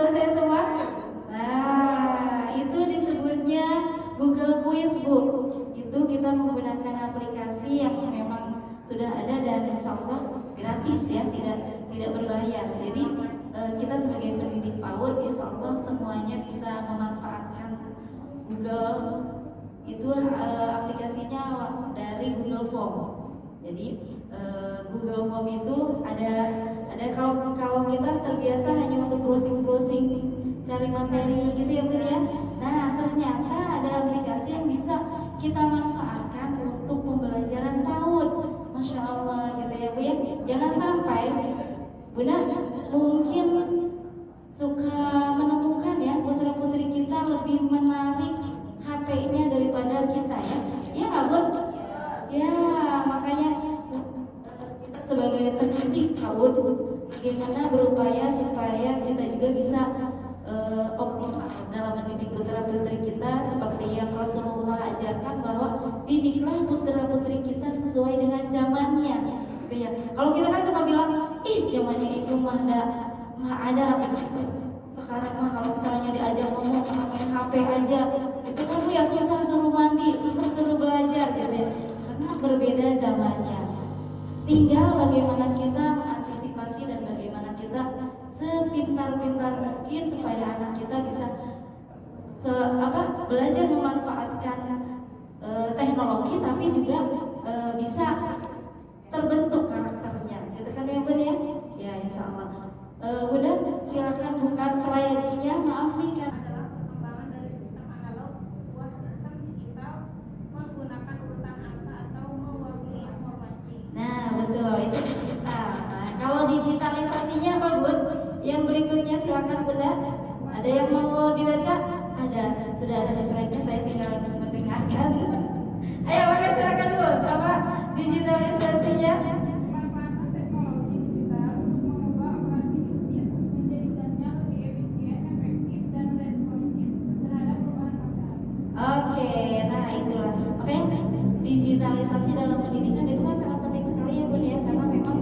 selesai semua? Nah, itu disebutnya Google Quiz, Bu. Itu kita menggunakan aplikasi yang memang sudah ada dan insya Allah gratis ya, tidak berbayar. Jadi kita sebagai pendidik PAUD insya Allah semuanya bisa memanfaatkan Google. Itu aplikasinya dari Google Form. Jadi Google Form itu ada kalau kita terbiasa hanya untuk browsing cari materi gitu ya Bu ya. Nah ternyata ada aplikasi yang bisa kita manfaatkan untuk pembelajaran PAUD. Masya Allah gitu ya Bu ya. Jangan sampai Bunda mungkin suka menemukan ya putra putri kita lebih menarik HP-nya daripada kita ya. Ya nggak Bu? Ya makanya kita sebagai pendidik PAUD bagaimana berupaya supaya kita juga bisa optimal dalam mendidik putra putri kita seperti yang Rasulullah ajarkan bahwa didiklah putra putri kita sesuai dengan zamannya gitu ya. Kalau kita kan suka bilang zamannya itu mah nggak ada sekarang mah kalau misalnya diajak ngomong main HP aja itu kan ya susah suruh mandi, susah suruh belajar gitu ya. Karena berbeda zamannya. Tinggal bagaimana kita mengantisipasi dan bagaimana kita sepintar-pintar mungkin supaya anak kita bisa belajar memanfaatkan teknologi tapi juga bisa terbentuk karakternya gitu kan ya Bun ya? Ya insya Allah. Bunda silakan buka slide-nya, maaf nih kan. Adalah perkembangan dari sistem analog sebuah sistem digital menggunakan urutan angka atau mewakili informasi. Nah betul, itu digital. Nah kalau digitalisasinya apa Bun? Yang berikutnya silakan Bunda. Ada yang mau dibaca? Ada, sudah ada di slide-nya, saya tinggal mendengarkan. Ayo pakai silakan Bun. Apa digitalisasinya? Pemanfaatan teknologi digital untuk mengubah operasi bisnis menjadikannya lebih efisien, efektif, dan responsif terhadap perubahan pasar. Oke, nah itulah. Oke, digitalisasi dalam pendidikan itu kan sangat penting sekali ya Bun ya, karena memang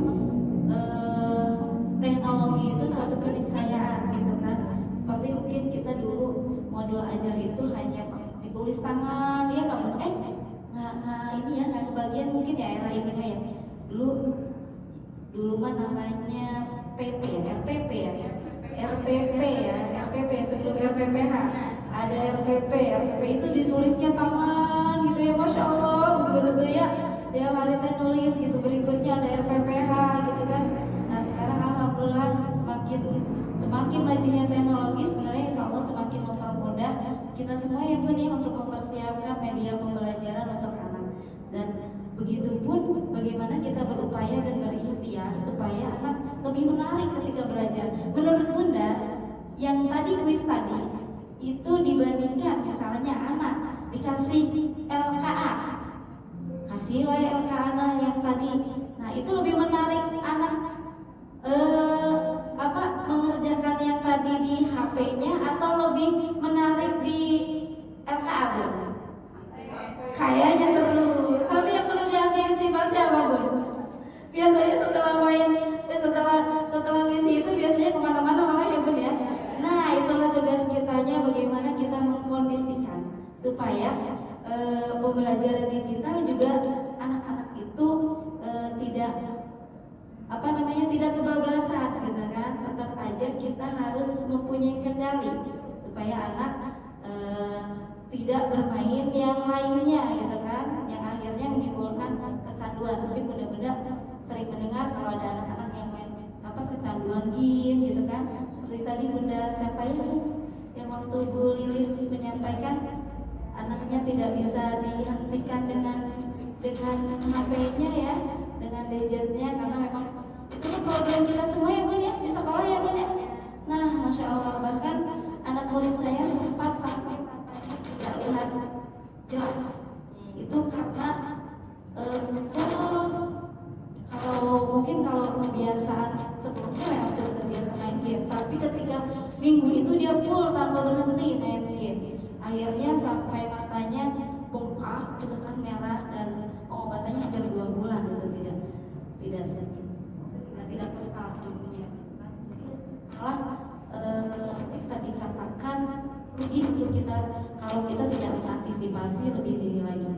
teknologi itu suatu keniscayaan gitu kan. Seperti mungkin kita dulu modul ajar itu hanya ditulis tangan, ya nggak ini ya nggak kebagian mungkin ya era ini mah ya. Dulu mah namanya PP ya, RPP ya, RPP sebelum RPPH ada RPP itu ditulisnya tangan gitu ya, Masya Allah guru ya tiap hari teh nulis gitu, berikutnya ada RPPH gitu kan. Nah sekarang alhamdulillah semakin majunya teknologi sebenarnya insya Allah semakin mempermudah kita semua ya Bun ya untuk mempersiapkan media pembelajaran untuk anak. Dan begitupun bagaimana kita berupaya dan berikhtiar supaya anak lebih menarik ketika belajar. Menurut Bunda, yang tadi kuis tadi itu dibandingkan misalnya anak dikasih LKA, kasih LKA yang tadi, nah itu lebih menarik anak mengerjakan yang tadi di HP-nya atau lebih menarik di LKA Bun? Kayaknya seru, tapi yang perlu diantisipasi apa Bun? Biasanya setelah ngisi itu biasanya kemana-mana malah ya Bun ya. Nah itulah tugas kitanya bagaimana kita mengkondisikan supaya pembelajaran digital juga anak-anak itu tidak kebablasan gitu kan. Tetap aja kita harus mempunyai kendali supaya anak tidak bermain yang lainnya gitu kan, yang akhirnya menimbulkan kecanduan. Tapi mudah-mudahan sering mendengar kalau ada anak-anak yang main kecanduan game gitu kan, seperti tadi Bunda sampaikan yang waktu Bu Lilis menyampaikan anaknya tidak bisa dihentikan dengan HP-nya ya, dengan gadgetnya, karena memang itu kan problem kita semua ya Bun ya, di sekolah ya Bun ya. Nah Masya Allah, bahkan anak murid saya sempat sampai matanya tidak lihat jelas. Itu karena kalau kebiasaan sebelumnya memang sudah terbiasa main game, tapi ketika minggu itu dia full tanpa berhenti main game, akhirnya sampai matanya bengkak gitu kan, merah, dan pengobatannya hampir 2 bulan itu tidak total sebelumnya. Malah untuk kita kalau kita tidak mengantisipasi lebih dini lagi.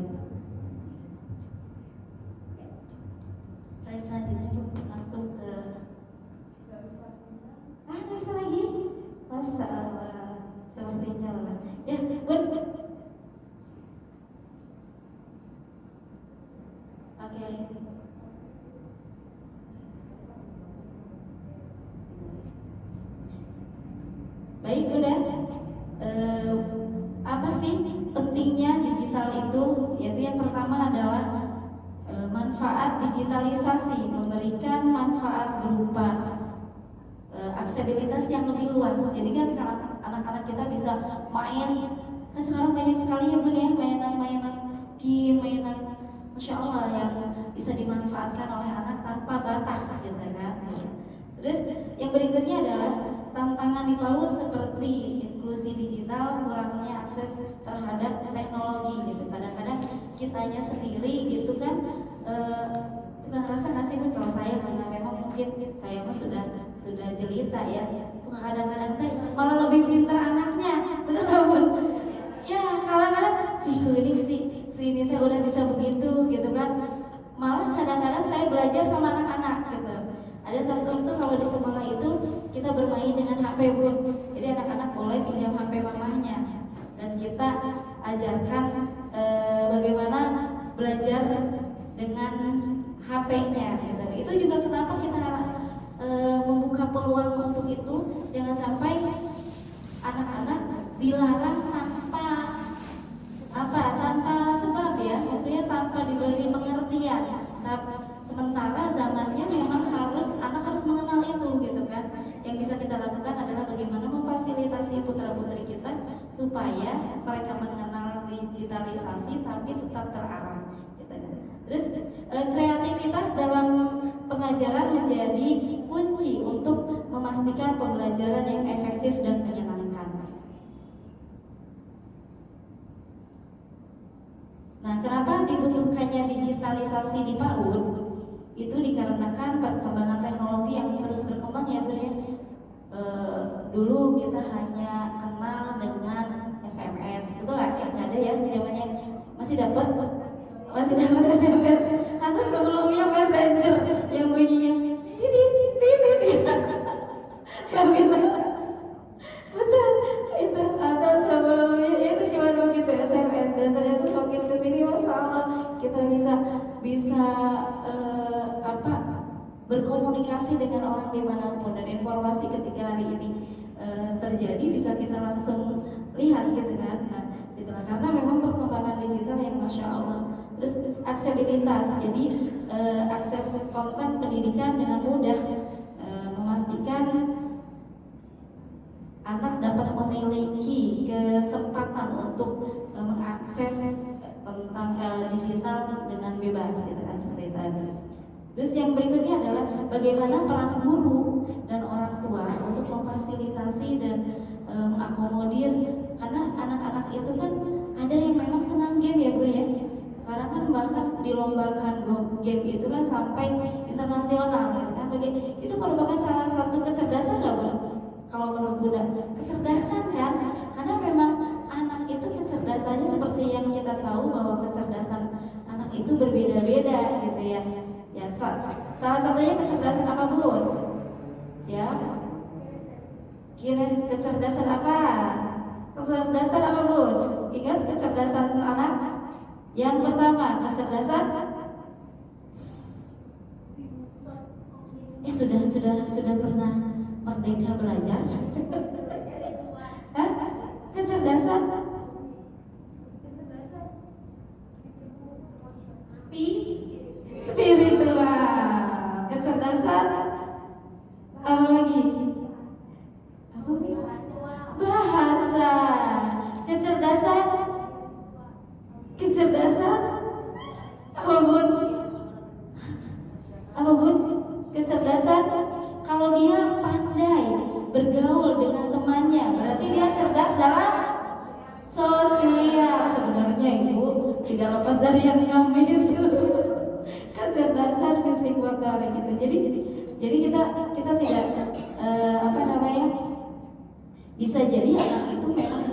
Saya selanjutnya langsung ke nggak bisa lagi. Masa Allah, sepertinya lah. Ya, Bun. Oke. Baik, udah. Apa sih pentingnya digital itu? Yaitu yang pertama adalah manfaat digitalisasi, memberikan manfaat berupa aksesibilitas yang lebih luas. Jadi kan sekarang anak-anak kita bisa main, kan sekarang banyak sekali ya Bun ya, mainan-mainan game, mainan Masya Allah yang bisa dimanfaatkan oleh anak tanpa batas gitu kan. Terus yang berikutnya adalah tantangan di PAUD seperti inklusi digital, kurangnya akses terhadap teknologi gitu. Kadang-kadang kitanya sendiri gitu kan suka ngerasa nggak sih kalau saya, karena memang mungkin saya mah sudah jelita ya, suka kadang-kadang teh malah lebih pintar anaknya, betul nggak Bun? Ya kadang-kadang sih kuning sih si ini teh udah bisa begitu gitu kan, malah kadang-kadang saya belajar sama anak-anak gitu. Ada satu waktu kalau di sekolah itu kita bermain dengan HP Bun, jadi anak-anak boleh pinjam HP mamahnya dan kita ajarkan bagaimana belajar dengan HP-nya gitu. Itu juga kenapa kita membuka peluang untuk itu, jangan sampai anak-anak dilarang tanpa sebab ya, maksudnya tanpa diberi pengertian. Nah, sementara zamannya memang anak harus mengenal itu gitu kan. Yang bisa kita lakukan adalah bagaimana memfasilitasi putra-putri kita supaya mereka mengenal digitalisasi tapi tetap terarah gitu. Terus kreativitas dalam pengajaran menjadi kunci untuk memastikan pembelajaran yang efektif dan menyenangkan. Nah, kenapa dibutuhkannya digitalisasi di PAUD? Itu dikarenakan perkembangan teknologi yang terus berkembang ya Bun ya. Dulu kita hanya kenal dengan SMS, betul nggak? Nggak ada ya zamannya, masih dapat SMS. Atau sebelumnya Messenger yang bunyinya titit yang bisa, betul itu. Atau sebelumnya itu cuma begitu SMS, dan ternyata semakin kesini Masya Allah kita bisa berkomunikasi dengan orang dimanapun, dan informasi ketika hari ini terjadi bisa kita langsung lihat gitu kan. Nah, itulah karena memang perkembangan digital yang Masya Allah. Terus aksesibilitas, jadi akses konten pendidikan dengan mudah, memastikan anak dapat memiliki kesempatan untuk mengakses tentang digital dengan bebas gitu kan, seperti tadi. Terus yang berikutnya adalah bagaimana peran guru dan orang tua untuk memfasilitasi dan mengakomodir, karena anak-anak itu kan ada yang memang senang game ya Bu ya. Sekarang kan bahkan dilombakan game itu kan sampai internasional ya kan. Itu merupakan salah satu kecerdasan nggak Bu? Kalau menurut Bunda, kecerdasan kan, karena memang anak itu kecerdasannya seperti yang kita tahu bahwa kecerdasan anak itu berbeda-beda gitu ya. Ya, salah satunya kecerdasan apa Bun? Siap? Kecerdasan apa? Kecerdasan apa Bun? Ingat kecerdasan anak? Yang pertama, kecerdasan sudah pernah merdeka belajar? Hah? Kecerdasan spiritual. Kecerdasan apa lagi? Bahasa. Kecerdasan apa Bun? Kecerdasan kalau dia pandai bergaul dengan temannya, berarti dia cerdas dalam sosial. Sebenarnya Ibu tidak lepas dari yang namanya itu kecerdasan fisik motorik gitu. Jadi kita tidak bisa jadi anak itu memang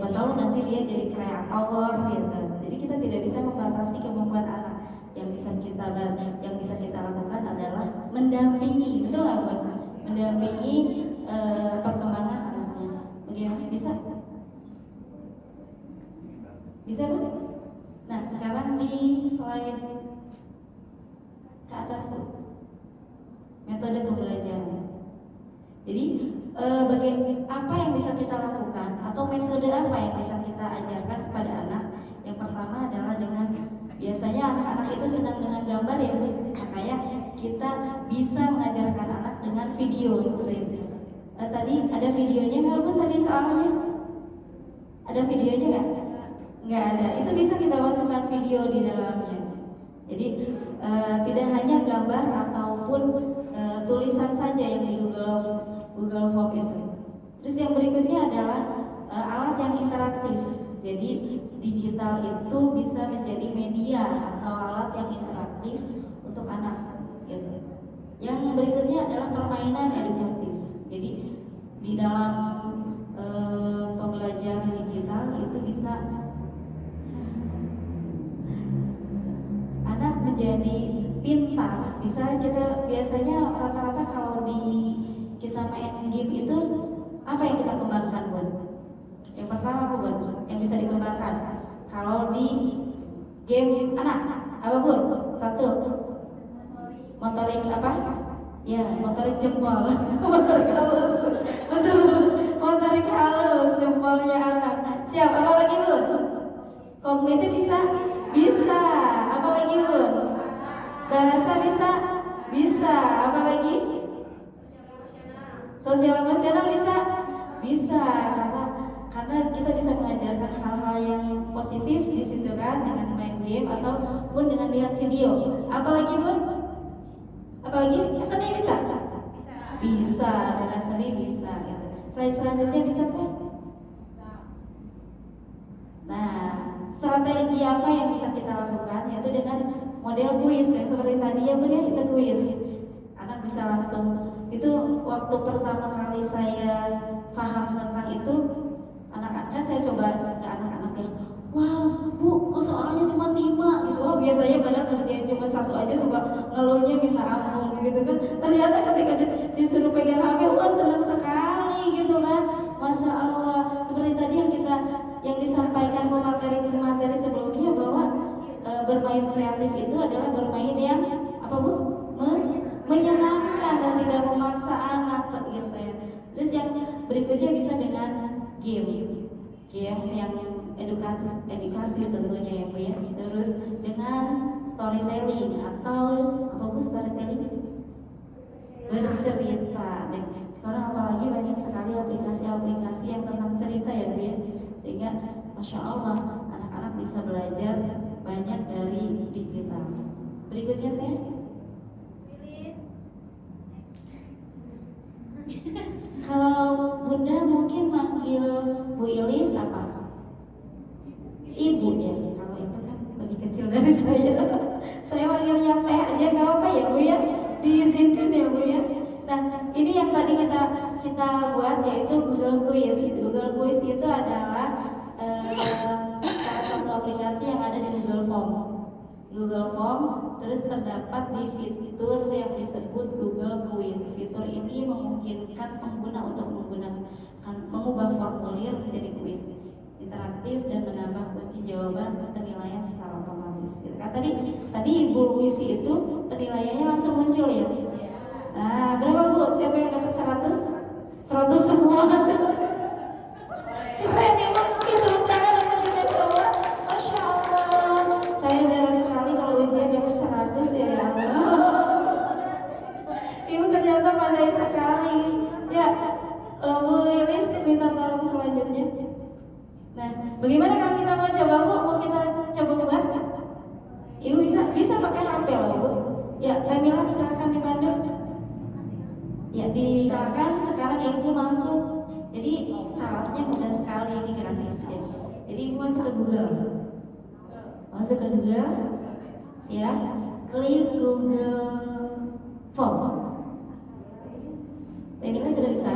siapa tahu nanti dia jadi kreator gitu. Jadi kita tidak bisa membatasi kemampuan anak. Yang bisa kita lakukan adalah mendampingi, betul nggak Bu? Mendampingi perkembangan anaknya. Bagaimana bisa? Bisa Bu? Nah sekarang di slide ke atas Bu, metode pembelajaran. Jadi apa yang bisa kita lakukan atau metode apa yang bisa kita ajarkan kepada anak? Yang pertama adalah dengan, biasanya anak-anak itu senang dengan gambar ya Bu, makanya kita bisa mengajarkan anak dengan video seperti itu. Tadi ada videonya nggak Bu tadi soalnya? Ada videonya nggak? Nggak ada. Itu bisa kita masukkan video di dalamnya. Jadi tidak hanya gambar ataupun tulisan saja yang di Google Form itu. Terus yang berikutnya adalah alat yang interaktif. Jadi digital itu bisa menjadi media atau alat yang interaktif untuk anak. Gitu. Yang berikutnya adalah permainan edukatif. Jadi di dalam pembelajaran digital itu bisa anak menjadi pintar. Bisa kita biasanya rata-rata kalau kita main game itu apa yang kita kembangkan Bun? Yang pertama apa Bun? Yang bisa dikembangkan kalau di game anak apa Bun? Satu, motorik apa? Ya, motorik jempol. Motorik halus. Betul, motorik halus jempolnya anak. Siap, apa lagi Bun? Kognitif bisa? Bisa. Apa lagi Bun? Bahasa bisa? Bisa. Apa lagi? Sosial emosional bisa? Bisa. Karena kita bisa mengajarkan hal-hal yang positif di situ kan, dengan main game ataupun dengan lihat video. Apa lagi Bun? Apa lagi? Seni bisa? Bisa. Dengan seni bisa. Gitu. Slide selanjutnya bisa kan? Nah, strategi apa yang bisa kita lakukan? Yaitu dengan model kuis yang seperti tadi ya Bu ya, itu kuis. Anak bisa langsung, itu waktu pertama kali saya paham tentang itu, anak-anak kan saya coba ke anak-anak yang, wah Bu, kok soalnya cuma 5 gitu. Wah biasanya padahal kerjaan cuma 1 aja suka ngeluhnya minta ampun gitu kan. Ternyata ketika disuruh pegang HP, wah senang sekali gitu kan. Masya Allah. Seperti tadi yang disampaikan pemateri sebelumnya bahwa bermain kreatif itu adalah bermain yang apa Bu? Menyenangkan dan tidak memaksa anak gitu ya. Terus yang berikutnya bisa dengan game yang edukasi tentunya ya Bu ya. Terus dengan storytelling atau apa Bu storytelling? Bercerita. Dan sekarang apalagi banyak sekali aplikasi-aplikasi yang tentang cerita ya Bu ya. Sehingga Masya Allah anak-anak bisa belajar banyak dari digital. Berikutnya Teh. Kalau Bunda mungkin manggil Bu Ilis apa? Ibu ya. Kalau itu kan lebih kecil dari saya. Saya manggilnya Teh aja nggak apa ya Bu ya. Diizinkan ya Bu ya. Nah ini yang tadi kita buat yaitu Google Quiz. Google Quiz itu adalah salah satu aplikasi yang ada di Google Form, terus terdapat di fitur yang disebut Google Quiz. Fitur ini memungkinkan pengguna untuk mengubah formulir menjadi kuis interaktif dan menambah kunci jawaban penilaian secara otomatis. Kan tadi Ibu ngisi itu penilaiannya langsung muncul ya. Nah, berapa Bu? Siapa yang dapat 100? 100 semua. Keren ya Bu, itu tangan untuk kita semua. Masya Allah. Saya jarang sekali kalau ujian dapat 100 ya Allah. Ibu ternyata pandai sekali. Ya, Bu Ilis minta tolong selanjutnya. Nah, bagaimana kalau kita mau coba Bu? Mau kita coba buat? Ibu bisa pakai HP loh Bu. Ya, Kamila silakan dipandu. Ya, silakan sekarang Ibu masuk. Jadi syaratnya mudah sekali, ini gratis ya. Jadi Ibu masuk ke Google. Siap. Klik Google Form. Kamila sudah bisa?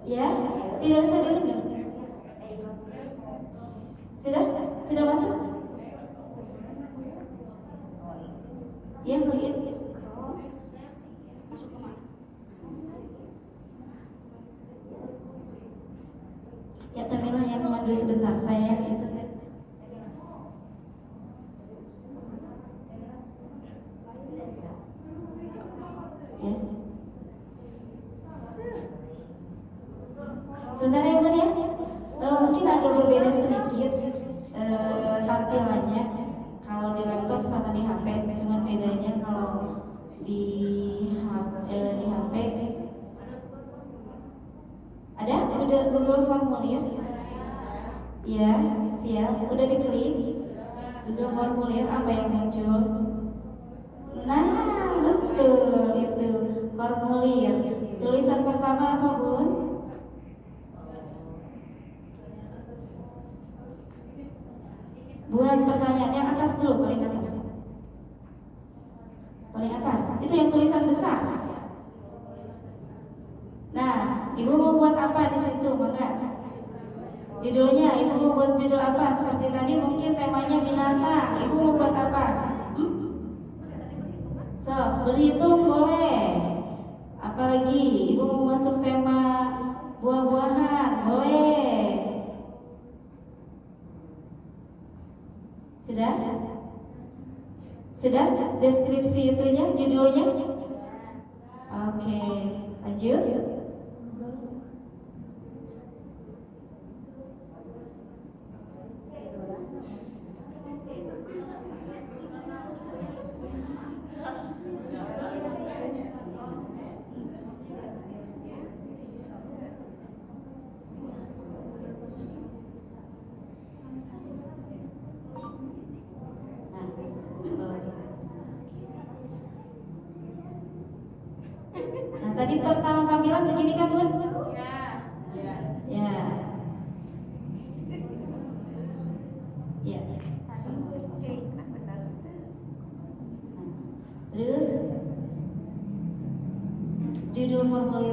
Ya, tidak usah diunduh. Sudah? Sudah masuk? Ya, login. Masuk kemana? Ya, Tamila yang memandu sebentar, saya itu. Ya. Sebentar ya Bun ya. Mungkin agak berbeda sedikit tampilannya kalau di laptop sama di HP. Cuman bedanya kalau di HP ada udah Google Formulir. Ya, siap. Udah diklik Google Formulir, apa yang muncul? Nah, betul itu formulir. Tulisan pertama apa Bun? Buat pertanyaan yang atas dulu, paling atas. Paling atas, itu yang tulisan besar. Nah, Ibu mau buat apa di situ, Mangga? Judulnya, Ibu mau buat judul apa? Seperti tadi mungkin temanya binatang. Ibu mau buat apa? So, berhitung boleh. Apalagi Ibu mau masuk tema buah-buahan, boleh. Sudah? Sudah? Deskripsi itunya, judulnya? Oke, lanjut. Nah, tadi pertama tampilan begini kan, Bun? Ya. Ya. Ya. Terus judul formulir